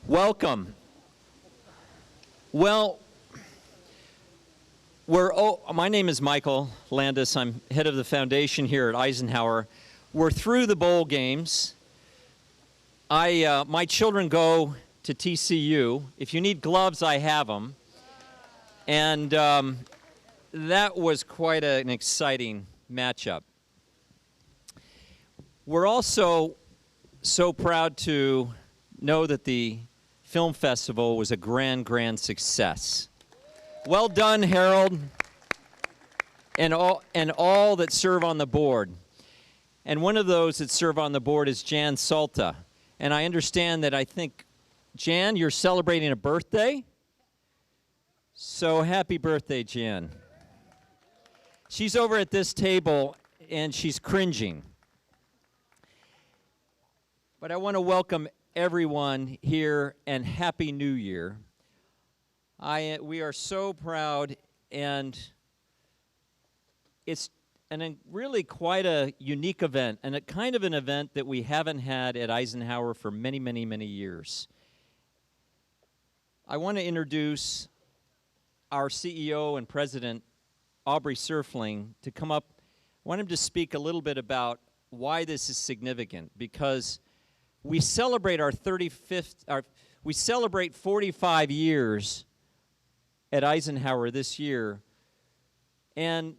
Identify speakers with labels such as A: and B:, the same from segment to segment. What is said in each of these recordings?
A: Welcome. Well, my name is Michael Landis. I'm head of the foundation here at Eisenhower. We're through the bowl games. My children go to TCU. If you need gloves, I have them. And that was quite an exciting matchup. We're also so proud to know that the film festival was a grand success. Well done, Harold, and all that serve on the board. And one of those that serve on the board is Jan Salta. And I understand that Jan, you're celebrating a birthday? So happy birthday, Jan. She's over at this table, and she's cringing. But I want to welcome everyone here, and Happy New Year. We are so proud, and it's really quite a unique event, and a kind of an event that we haven't had at Eisenhower for many, many, many years. I want to introduce our CEO and president, Aubrey Serfling, to come up. I want him to speak a little bit about why this is significant, because we celebrate we celebrate 45 years at Eisenhower this year, and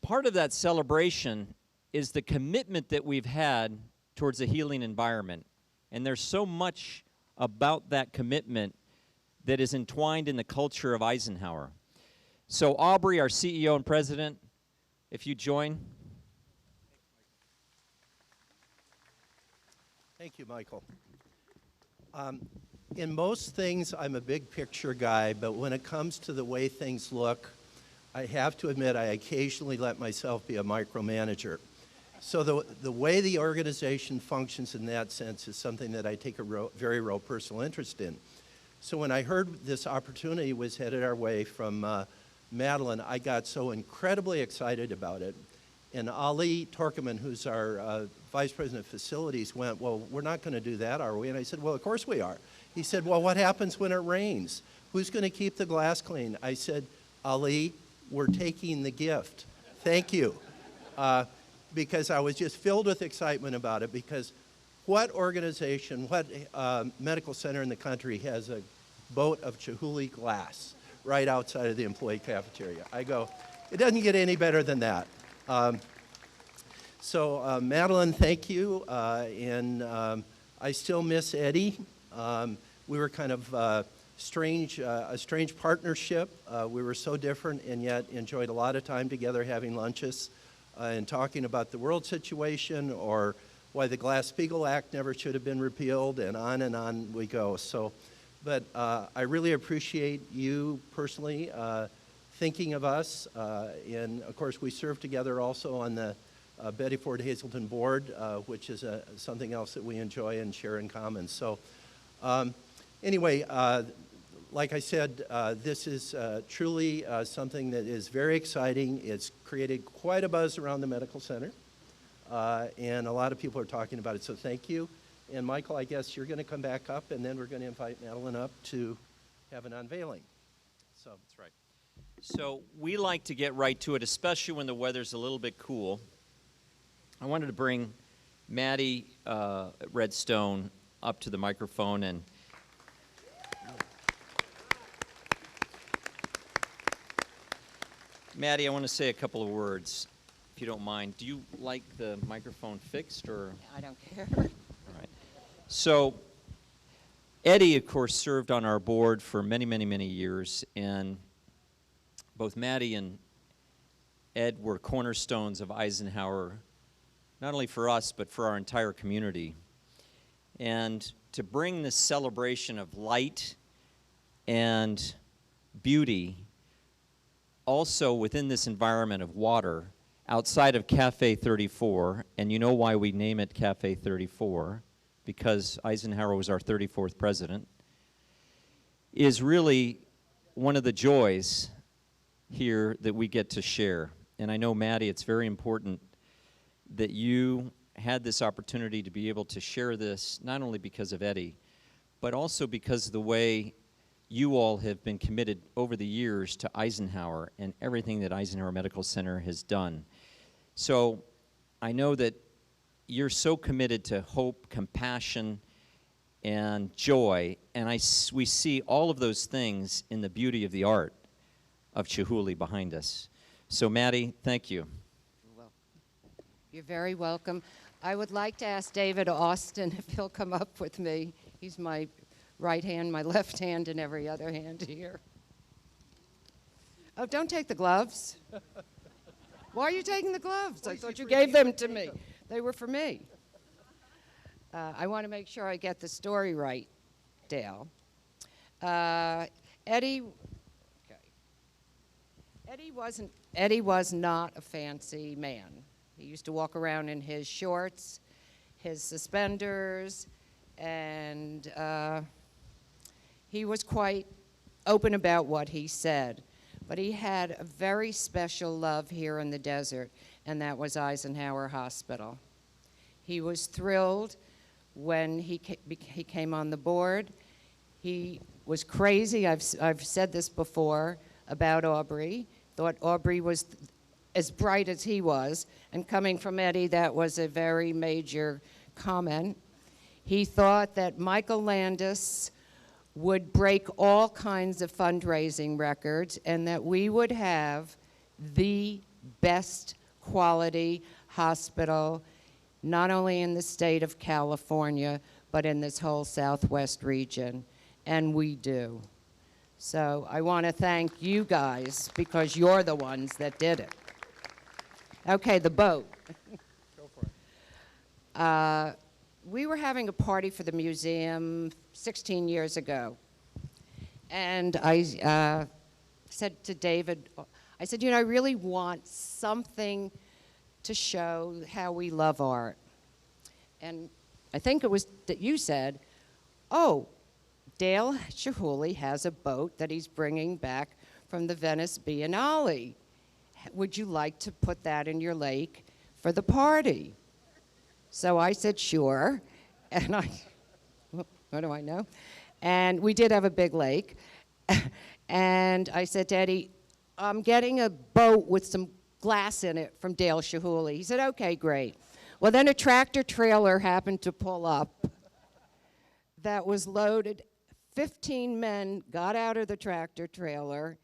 A: part of that celebration is the commitment that we've had towards a healing environment. And there's so much about that commitment that is entwined in the culture of Eisenhower. So Aubrey, our CEO and president, if you join.
B: Thank you, Michael. In most things, I'm a big picture guy, but when it comes to the way things look, I have to admit I occasionally let myself be a micromanager. So the way the organization functions in that sense is something that I take a very real personal interest in. So when I heard this opportunity was headed our way from Madeline, I got so incredibly excited about it. And Ali Torkeman, who's our Vice President of Facilities, went, well, we're not going to do that, are we? And I said, well, of course we are. He said, well, what happens when it rains? Who's going to keep the glass clean? I said, Ali, we're taking the gift. Thank you. Because I was just filled with excitement about it, because what organization, what medical center in the country has a boat of Chihuly glass right outside of the employee cafeteria? I go, it doesn't get any better than that. Madeline, thank you, and I still miss Eddie. We were kind of a strange partnership. We were so different, and yet enjoyed a lot of time together having lunches and talking about the world situation, or why the Glass-Steagall Act never should have been repealed, and on we go. But I really appreciate you personally thinking of us, and of course we serve together also on the Betty Ford Hazelton board, which is something else that we enjoy and share in common. So anyway, like I said, this is truly something that is very exciting. It's created quite a buzz around the medical center, and a lot of people are talking about it, so thank you. And Michael, I guess you're going to come back up, and then we're going to invite Madeline up to have an unveiling. So
A: that's right. So we like to get right to it, especially when the weather's a little bit cool. I wanted to bring Maddie Redstone up to the microphone, and Maddie, I want to say a couple of words, if you don't mind. Do you like the microphone fixed, or?
C: I don't care.
A: All right. So Eddie, of course, served on our board for many, many, many years, and both Maddie and Ed were cornerstones of Eisenhower, not only for us, but for our entire community. And to bring this celebration of light and beauty also within this environment of water, outside of Cafe 34, and you know why we name it Cafe 34, because Eisenhower was our 34th president, is really one of the joys here that we get to share. And I know, Maddie, it's very important that you had this opportunity to be able to share this, not only because of Eddie, but also because of the way you all have been committed over the years to Eisenhower and everything that Eisenhower Medical Center has done. So I know that you're so committed to hope, compassion, and joy, and we see all of those things in the beauty of the art of Chihuly behind us. So Maddie, thank you.
C: Well, you're very welcome. I would like to ask David Austin if he'll come up with me. He's my right hand, my left hand, and every other hand here. Oh, don't take the gloves. Why are you taking the gloves? I thought you gave them to me. They were for me. I want to make sure I get the story right, Dale. Eddie was not a fancy man. He used to walk around in his shorts, his suspenders, and he was quite open about what he said. But he had a very special love here in the desert, and that was Eisenhower Hospital. He was thrilled when he came on the board. He was crazy. I've said this before about Aubrey. Thought Aubrey was as bright as he was, and coming from Eddie, that was a very major comment. He thought that Michael Landis would break all kinds of fundraising records and that we would have the best quality hospital, not only in the state of California, but in this whole Southwest region, and we do. So I want to thank you guys because you're the ones that did it. Okay, the boat.
D: Go for it.
C: We were having a party for the museum 16 years ago, and I said to David, I said, I really want something to show how we love art. And I think it was that you said, oh, Dal Chihuly has a boat that he's bringing back from the Venice Biennale. Would you like to put that in your lake for the party? So I said, sure. And what do I know? And we did have a big lake. And I said to Eddie, I'm getting a boat with some glass in it from Dal Chihuly. He said, okay, great. Well, then a tractor trailer happened to pull up that was loaded. 15 men got out of the tractor trailer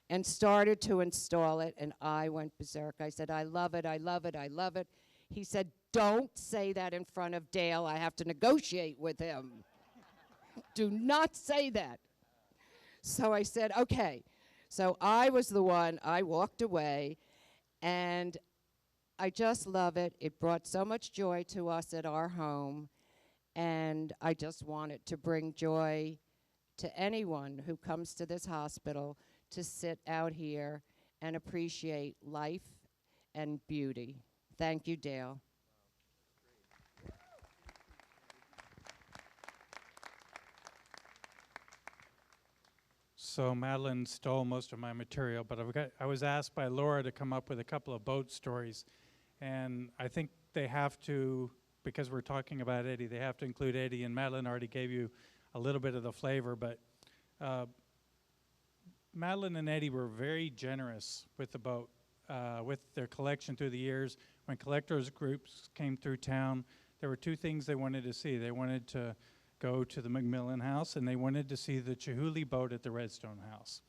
C: and started to install it, and I went berserk. I said, I love it, I love it, I love it. He said, don't say that in front of Dale. I have to negotiate with him. Do not say that. So I said, okay. So I was the one, I walked away, and I just love it. It brought so much joy to us at our home, and I just wanted to bring joy to anyone who comes to this hospital to sit out here and appreciate life and beauty. Thank you, Dale.
D: So Madeline stole most of my material, but I was asked by Laura to come up with a couple of boat stories, and I think they have to, because we're talking about Eddie, they have to include Eddie, and Madeline already gave you a little bit of the flavor, but Madeline and Eddie were very generous with the boat, with their collection through the years. When collectors groups came through town, there were two things they wanted to see. They wanted to go to the Macmillan House, and they wanted to see the Chihuly boat at the Redstone House.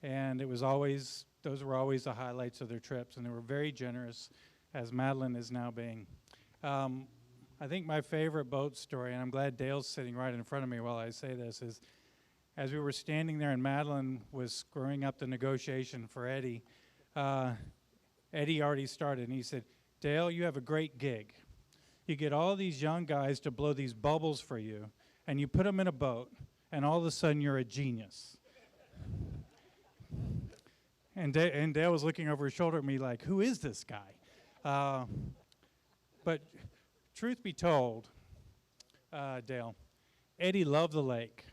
D: And it was always, those were always the highlights of their trips, and they were very generous, as Madeline is now being. I think my favorite boat story, and I'm glad Dale's sitting right in front of me while I say this, is as we were standing there and Madeline was screwing up the negotiation for Eddie, Eddie already started, and he said, Dale, you have a great gig. You get all these young guys to blow these bubbles for you, and you put them in a boat, and all of a sudden you're a genius. And Dale was looking over his shoulder at me like, who is this guy? But truth be told, Dale, Eddie loved the lake.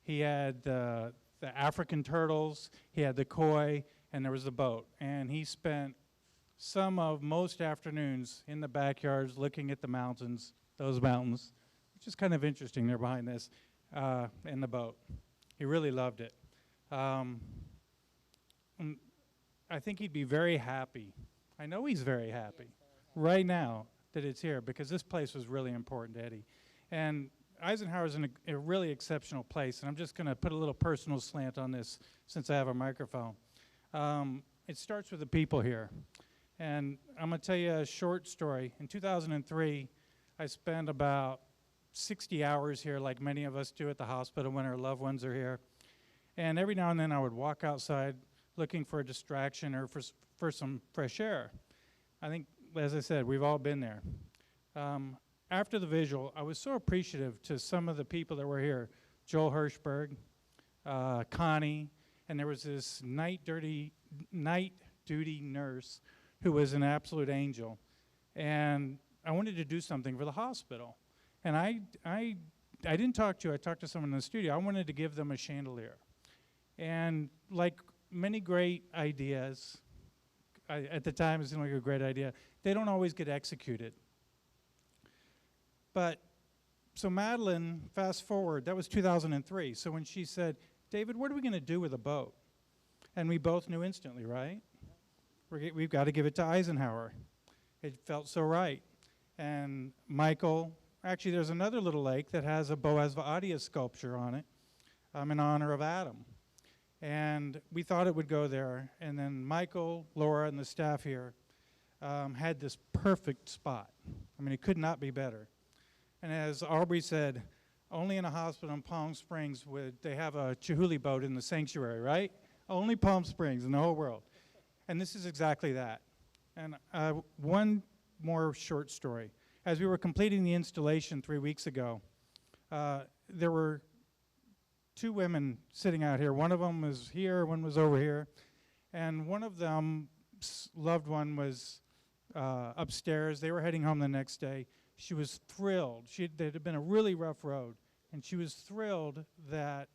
D: He had the African turtles, he had the koi, and there was the boat. And he spent some of most afternoons in the backyards looking at the mountains, those mountains, which is kind of interesting. They're behind this. in the boat. He really loved it. And I think he'd be very happy. I know he's very happy right now that it's here, because this place was really important to Eddie. And Eisenhower's in a really exceptional place, and I'm just going to put a little personal slant on this since I have a microphone. It starts with the people here. And I'm going to tell you a short story. In 2003, I spent about 60 hours here, like many of us do at the hospital when our loved ones are here. And every now and then I would walk outside looking for a distraction or for some fresh air. I think, as I said, we've all been there. After the visual, I was so appreciative to some of the people that were here. Joel Hirschberg, Connie, and there was this night duty nurse who was an absolute angel. And I wanted to do something for the hospital. And I didn't talk to you, I talked to someone in the studio. I wanted to give them a chandelier. And like many great ideas, at the time it seemed like a great idea, they don't always get executed. But, so Madeline, fast forward, that was 2003. So when she said, David, what are we going to do with a boat? And we both knew instantly, right? We've got to give it to Eisenhower. It felt so right. And Michael, actually there's another little lake that has a Boaz Va'adia sculpture on it in honor of Adam. And we thought it would go there. And then Michael, Laura, and the staff here had this perfect spot. I mean, it could not be better. And as Aubrey said, only in a hospital in Palm Springs would they have a Chihuly boat in the sanctuary, right? Only Palm Springs in the whole world. And this is exactly that. And one more short story. As we were completing the installation 3 weeks ago, there were two women sitting out here. One of them was here, one was over here. And one of them, loved one, was upstairs. They were heading home the next day. She was thrilled. It had been a really rough road. And she was thrilled that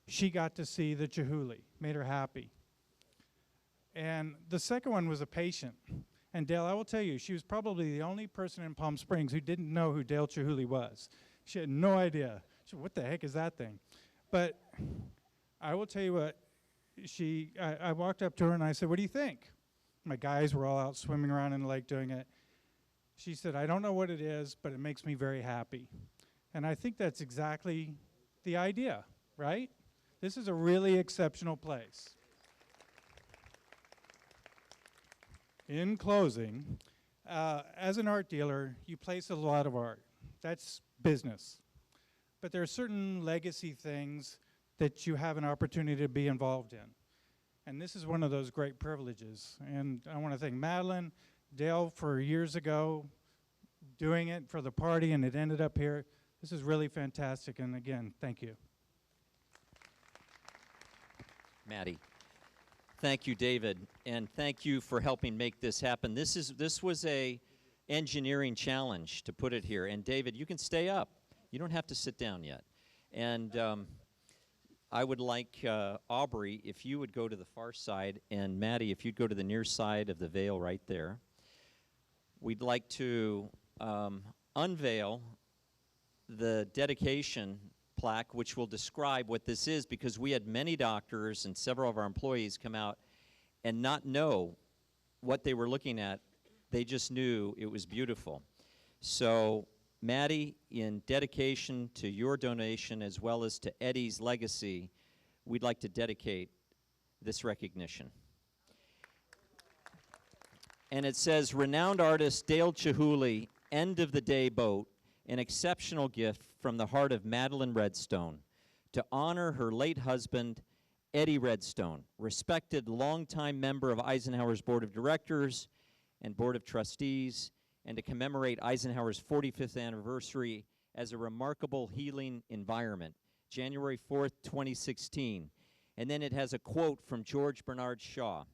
D: she got to see the Chihuly. Made her happy. And the second one was a patient. And Dale, I will tell you, she was probably the only person in Palm Springs who didn't know who Dal Chihuly was. She had no idea. She said, what the heck is that thing? But I will tell you what, I walked up to her and I said, what do you think? My guys were all out swimming around in the lake doing it. She said, I don't know what it is, but it makes me very happy. And I think that's exactly the idea, right? This is a really exceptional place. In closing, as an art dealer, you place a lot of art. That's business. But there are certain legacy things that you have an opportunity to be involved in. And this is one of those great privileges. And I want to thank Madeline, Dale for years ago doing it for the party, and it ended up here. This is really fantastic. And again, thank you.
A: Maddie. Thank you, David, and thank you for helping make this happen. This was a engineering challenge to put it here. And David, you can stay up. You don't have to sit down yet. And I would like Aubrey, if you would go to the far side, and Maddie, if you'd go to the near side of the veil right there. We'd like to unveil the dedication plaque, which will describe what this is, because we had many doctors and several of our employees come out and not know what they were looking at. They just knew it was beautiful. So, Maddie, in dedication to your donation as well as to Eddie's legacy, we'd like to dedicate this recognition. And it says, renowned artist Dal Chihuly, end of the day boat, an exceptional gift from the heart of Madeline Redstone to honor her late husband, Eddie Redstone, respected longtime member of Eisenhower's Board of Directors and Board of Trustees, and to commemorate Eisenhower's 45th anniversary as a remarkable healing environment, January 4th, 2016. And then it has a quote from George Bernard Shaw.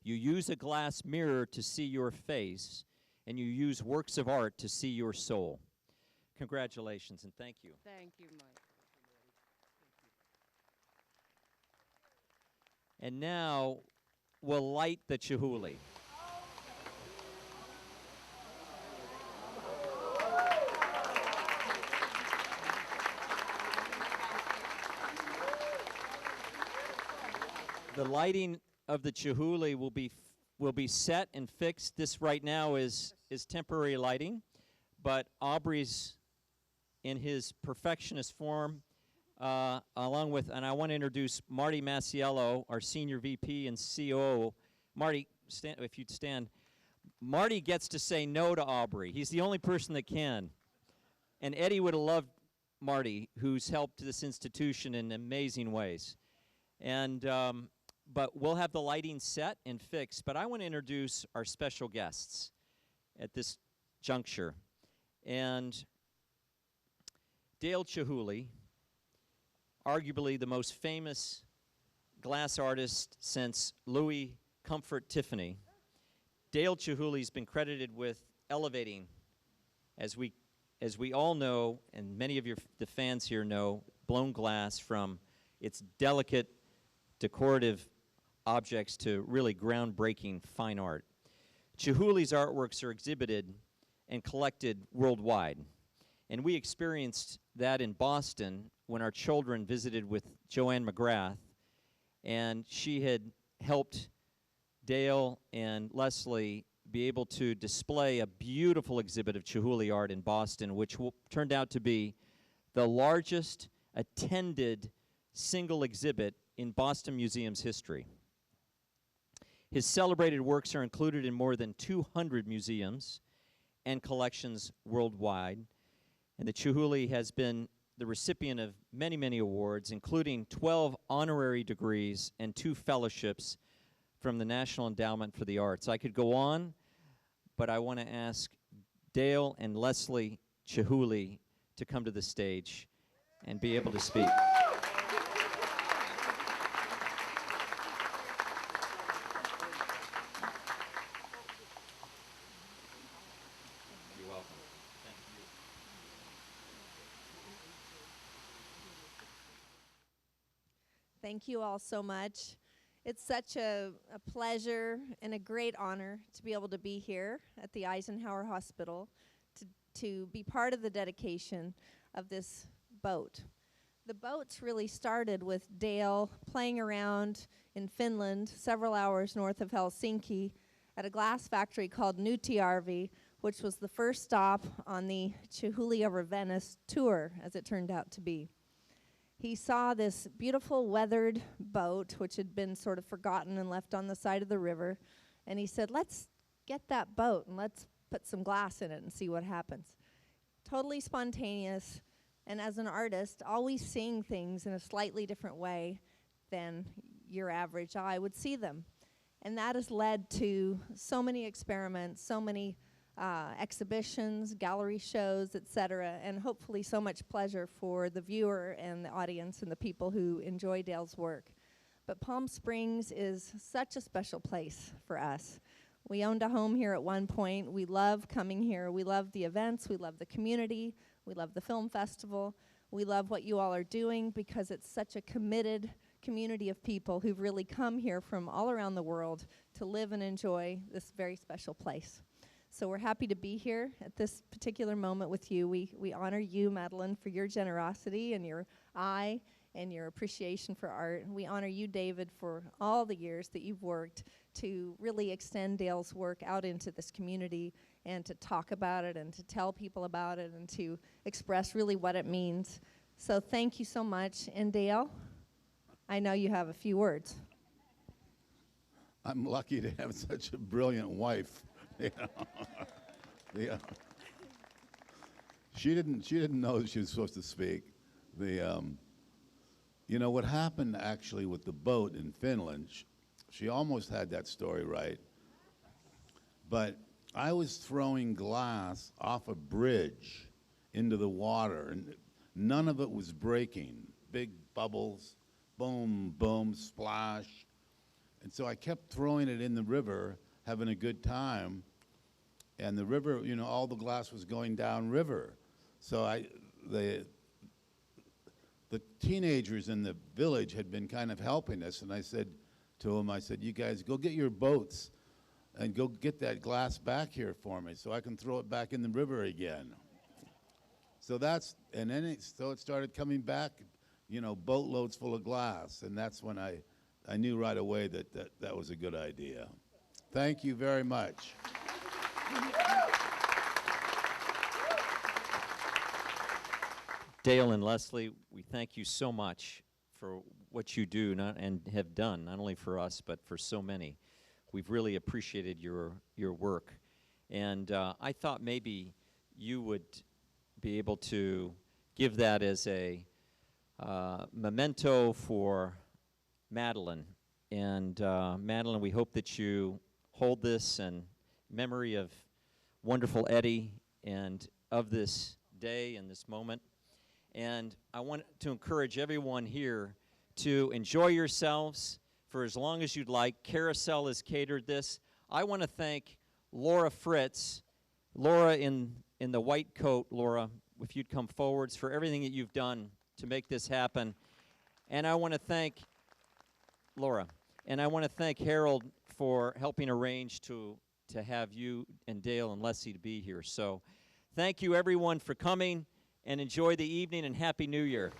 A: You use a glass mirror to see your face, and you use works of art to see your soul. Congratulations, and thank you.
C: Thank you, Mike.
A: And now we'll light the Chihuly. The lighting of the Chihuly will be set and fixed. This right now is temporary lighting, but Aubrey's in his perfectionist form, along with, and I want to introduce Marty Masiello, our senior VP and COO. Marty, if you'd stand. Marty gets to say no to Aubrey. He's the only person that can. And Eddie would have loved Marty, who's helped this institution in amazing ways. And but we'll have the lighting set and fixed. But I want to introduce our special guests at this juncture. And Dal Chihuly, arguably the most famous glass artist since Louis Comfort Tiffany. Dal Chihuly's been credited with elevating, as we all know, and many of the fans here know, blown glass from its delicate, decorative objects to really groundbreaking fine art. Chihuly's artworks are exhibited and collected worldwide. And we experienced that in Boston when our children visited with Joanne McGrath, and she had helped Dale and Leslie be able to display a beautiful exhibit of Chihuly art in Boston, which turned out to be the largest attended single exhibit in Boston Museum's history. His celebrated works are included in more than 200 museums and collections worldwide, and the Chihuly has been the recipient of many, many awards, including 12 honorary degrees and 2 fellowships from the National Endowment for the Arts. I could go on, but I want to ask Dale and Leslie Chihuly to come to the stage and be able to speak. You're welcome. Thank you.
E: Thank you all so much. It's such a pleasure and a great honor to be able to be here at the Eisenhower Hospital to be part of the dedication of this boat. The boats really started with Dale playing around in Finland, several hours north of Helsinki, at a glass factory called Nuutijärvi, which was the first stop on the Chihuly over Venice tour, as it turned out to be. He saw this beautiful weathered boat, which had been sort of forgotten and left on the side of the river, and he said, let's get that boat and let's put some glass in it and see what happens. Totally spontaneous, and as an artist, always seeing things in a slightly different way than your average eye would see them. And that has led to so many experiments, so many exhibitions, gallery shows, etc., and hopefully so much pleasure for the viewer and the audience and the people who enjoy Dale's work. But Palm Springs is such a special place for us. We owned a home here at one point. We love coming here. We love the events. We love the community. We love the film festival. We love what you all are doing because it's such a committed community of people who've really come here from all around the world to live and enjoy this very special place. So we're happy to be here at this particular moment with you. We honor you, Madeline, for your generosity and your eye and your appreciation for art. We honor you, David, for all the years that you've worked to really extend Dale's work out into this community and to talk about it and to tell people about it and to express really what it means. So thank you so much. And Dale, I know you have a few words.
F: I'm lucky to have such a brilliant wife. She didn't know she was supposed to speak. You know what happened actually with the boat in Finland? She almost had that story right. But I was throwing glass off a bridge into the water, and none of it was breaking. Big bubbles, boom, boom, splash. And so I kept throwing it in the river, having a good time, and the river, you know, all the glass was going down river. So the teenagers in the village had been kind of helping us, and I said to them, I said, you guys go get your boats and go get that glass back here for me so I can throw it back in the river again. So so it started coming back, you know, boatloads full of glass, and that's when I I knew right away that was a good idea. Thank you very much.
A: Dale and Leslie, we thank you so much for what you do and have done, not only for us, but for so many. We've really appreciated your work. And I thought maybe you would be able to give that as a memento for Madeline. And Madeline, we hope that you hold this in memory of wonderful Eddie and of this day and this moment. And I want to encourage everyone here to enjoy yourselves for as long as you'd like. Carousel has catered this. I want to thank Laura Fritz. Laura in the white coat, Laura, if you'd come forwards, for everything that you've done to make this happen. And I want to thank Laura. And I want to thank Harold for helping arrange to have you and Dale and Leslie to be here. So thank you, everyone, for coming. And enjoy the evening, and Happy New Year.